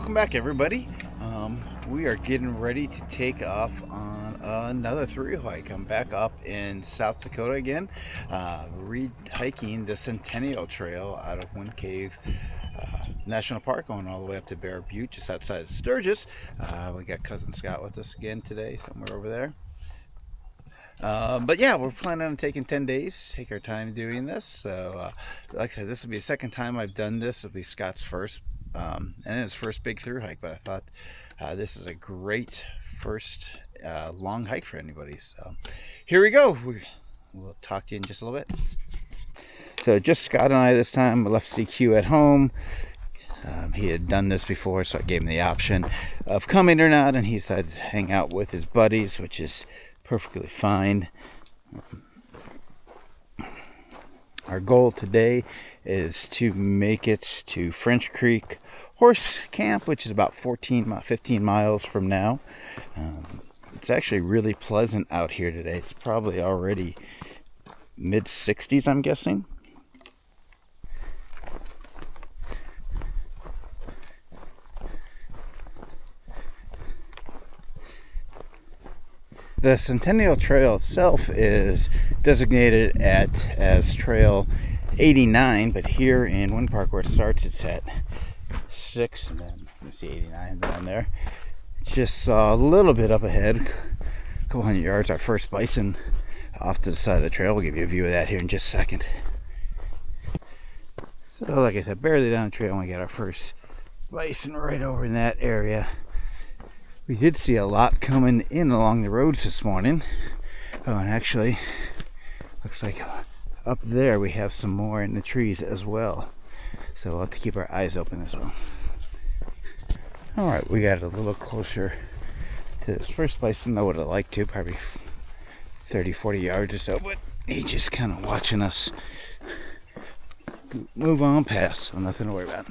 Welcome back, everybody. We are getting ready to take off on another thru hike. I'm back up in South Dakota again, re-hiking the Centennial Trail out of Wind Cave National Park, going all the way up to Bear Butte, just outside of Sturgis. We got cousin Scott with us again today, somewhere over there. But yeah, we're planning on taking 10 days, take our time doing this. So, like I said, this will be the second time I've done this. It'll be Scott's first, and his first big thru hike. But I thought this is a great first long hike for anybody. So, here we go. We'll talk to you in just a little bit. So, just Scott and I this time. We left CQ at home. He had done this before, so I gave him the option of coming or not, and he decided to hang out with his buddies, which is perfectly fine. Our goal today is to make it to French Creek Horse Camp, which is about 15 miles from now. It's actually really pleasant out here today. It's probably already mid 60s, I'm guessing. The Centennial Trail itself is designated as Trail 89, but here in Wind Park where it starts, it's at 6, and then you see 89 down there. Just a little bit up ahead, a couple hundred yards, our first bison off to the side of the trail. We'll give you a view of that here in just a second. So like I said, barely down the trail, we got our first bison right over in that area. We did see a lot coming in along the roads this morning. Oh, and actually, looks like up there we have some more in the trees as well. So we'll have to keep our eyes open as well. Alright, we got a little closer to this first bison than I would have liked to, probably 30-40 yards or so, but he's just kind of watching us move on past, so nothing to worry about.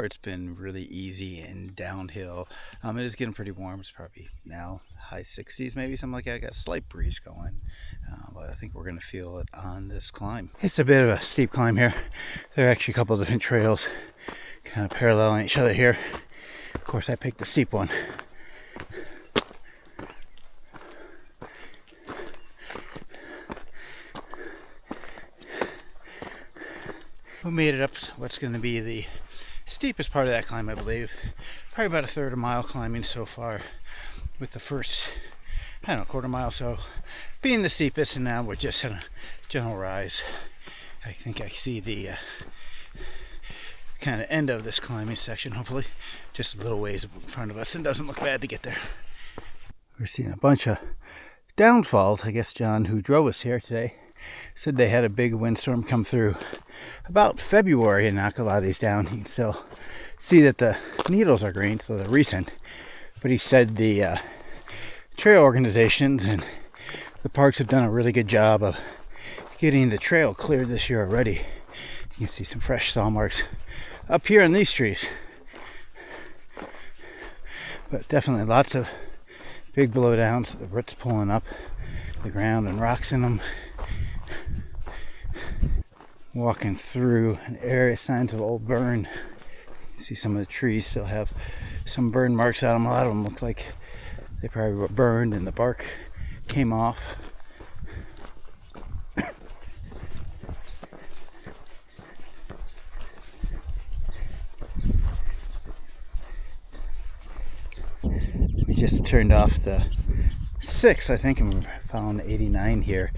It's been really easy and downhill. It is getting pretty warm. It's probably now high 60s, maybe something like that. I got a slight breeze going, but I think we're going to feel it on this climb. It's a bit of a steep climb here. There are actually a couple of different trails kind of paralleling each other here. Of course, I picked the steep one. We made it up to what's going to be the steepest part of that climb, I believe. Probably about a third of a mile climbing so far, with the first, I don't know, quarter mile so being the steepest, and now we're just in a gentle rise. I think I see the kind of end of this climbing section, hopefully. Just a little ways in front of us, and doesn't look bad to get there. We're seeing a bunch of downfalls. I guess John, who drove us here today, said they had a big windstorm come through about February and knock a lot of these down. You can still see that the needles are green, so they're recent. But he said the trail organizations and the parks have done a really good job of getting the trail cleared this year already. You can see some fresh saw marks up here in these trees. But definitely lots of big blowdowns. The roots pulling up the ground and rocks in them. Walking through an area, signs of old burn. You see some of the trees still have some burn marks on them. A lot of them look like they probably were burned and the bark came off. We just turned off the 6, I think, and we found 89 here.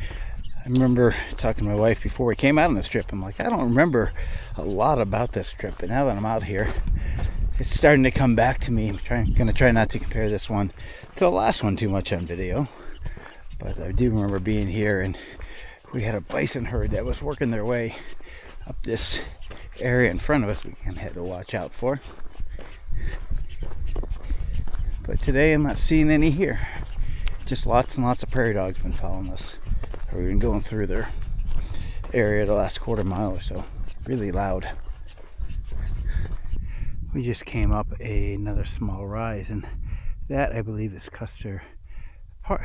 I remember talking to my wife before we came out on this trip. I'm like, I don't remember a lot about this trip, but now that I'm out here, it's starting to come back to me. I'm going to try not to compare this one to the last one too much on video, but I do remember being here, and we had a bison herd that was working their way up this area in front of us. We kind of had to watch out for. But today I'm not seeing any here. Just lots and lots of prairie dogs been following us. We've been going through there. area the last quarter mile or so. Really loud. We just came up another small rise, and that I believe is Custer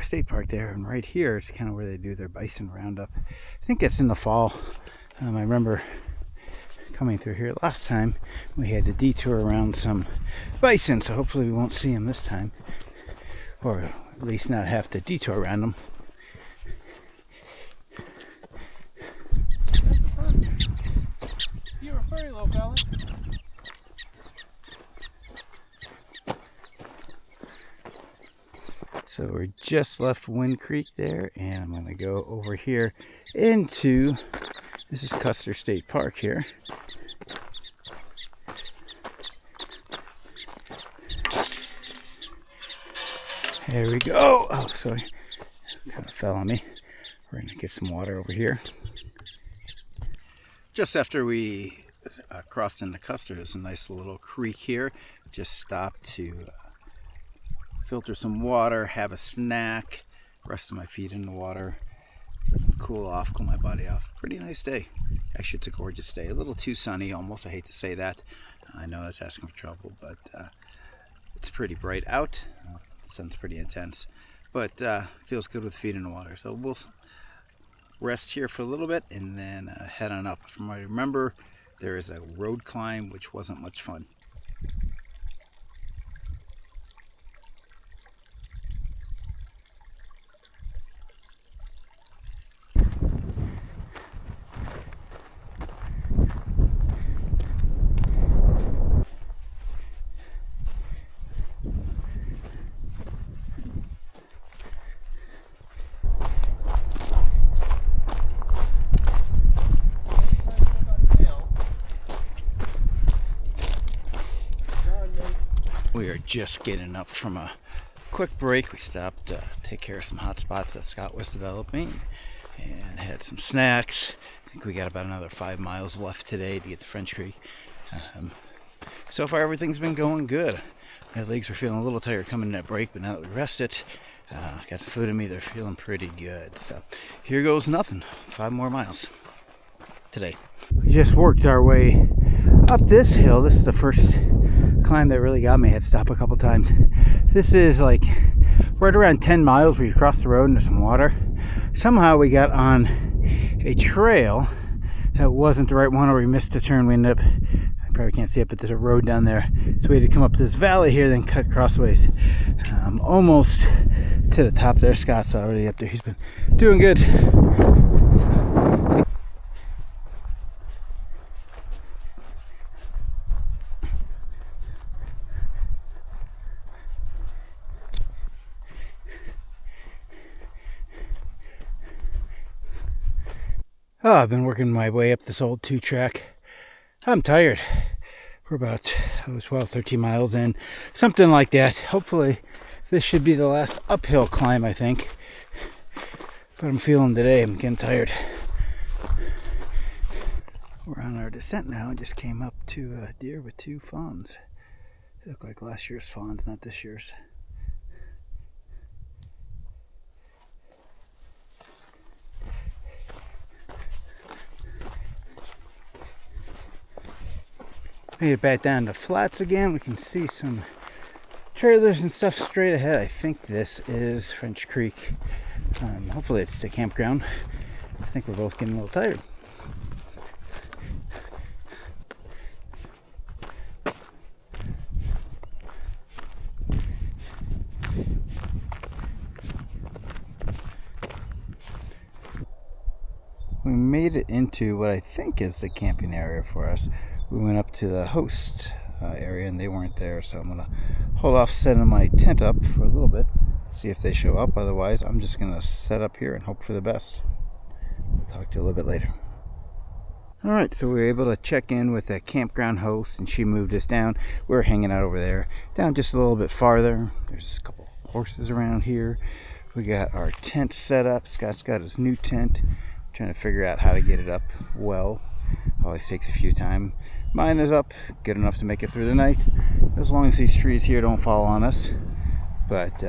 State Park there, and right here it's kind of where they do their bison roundup. I think that's in the fall. I remember coming through here last time. We had to detour around some bison, so hopefully we won't see them this time, or at least not have to detour around them. You were furry, little fella. So we're just left Wind Creek there, and I'm going to go over here into, this is Custer State Park here. There we go. Oh, sorry. Kind of fell on me. We're going to get some water over here. Just after we crossed into Custer, there's a nice little creek here. Just stopped to filter some water, have a snack, rest my feet in the water, cool off, cool my body off. Pretty nice day. Actually, it's a gorgeous day. A little too sunny almost. I hate to say that. I know that's asking for trouble, but it's pretty bright out. The sun's pretty intense, but feels good with feet in the water. So we'll rest here for a little bit and then head on up. From what I remember, there is a road climb, which wasn't much fun. We are just getting up from a quick break. We stopped to take care of some hot spots that Scott was developing and had some snacks. I think we got about another 5 miles left today to get to French Creek. So far everything's been going good. My legs were feeling a little tired coming to that break, but now that we rested, got some food in me, they're feeling pretty good. So here goes nothing. 5 more miles today. We just worked our way up this hill. This is the first climb that really got me. I had to stop a couple times. This is like right around 10 miles. We crossed the road into some water. Somehow we got on a trail that wasn't the right one, or we missed a turn. We ended up, I probably can't see it, but there's a road down there. So we had to come up this valley here, then cut crossways. Almost to the top there. Scott's already up there. He's been doing good. Oh, I've been working my way up this old 2-track. I'm tired. We're about 12, 13 miles in, something like that. Hopefully this should be the last uphill climb, I think. But I'm feeling today, I'm getting tired. We're on our descent now and just came up to a deer with 2 fawns. They look like last year's fawns, not this year's. Made it back down to flats again. We can see some trailers and stuff straight ahead. I think this is French Creek. Hopefully it's the campground. I think we're both getting a little tired. We made it into what I think is the camping area for us. We went up to the host area and they weren't there, so I'm gonna hold off setting my tent up for a little bit, see if they show up. Otherwise, I'm just gonna set up here and hope for the best. I'll talk to you a little bit later. All right, so we were able to check in with the campground host and she moved us down. We were hanging out over there, down just a little bit farther. There's a couple horses around here. We got our tent set up. Scott's got his new tent. Trying to figure out how to get it up well. Always takes a few times. Mine is up good enough to make it through the night, as long as these trees here don't fall on us. But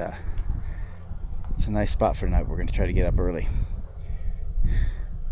it's a nice spot for tonight. We're going to try to get up early.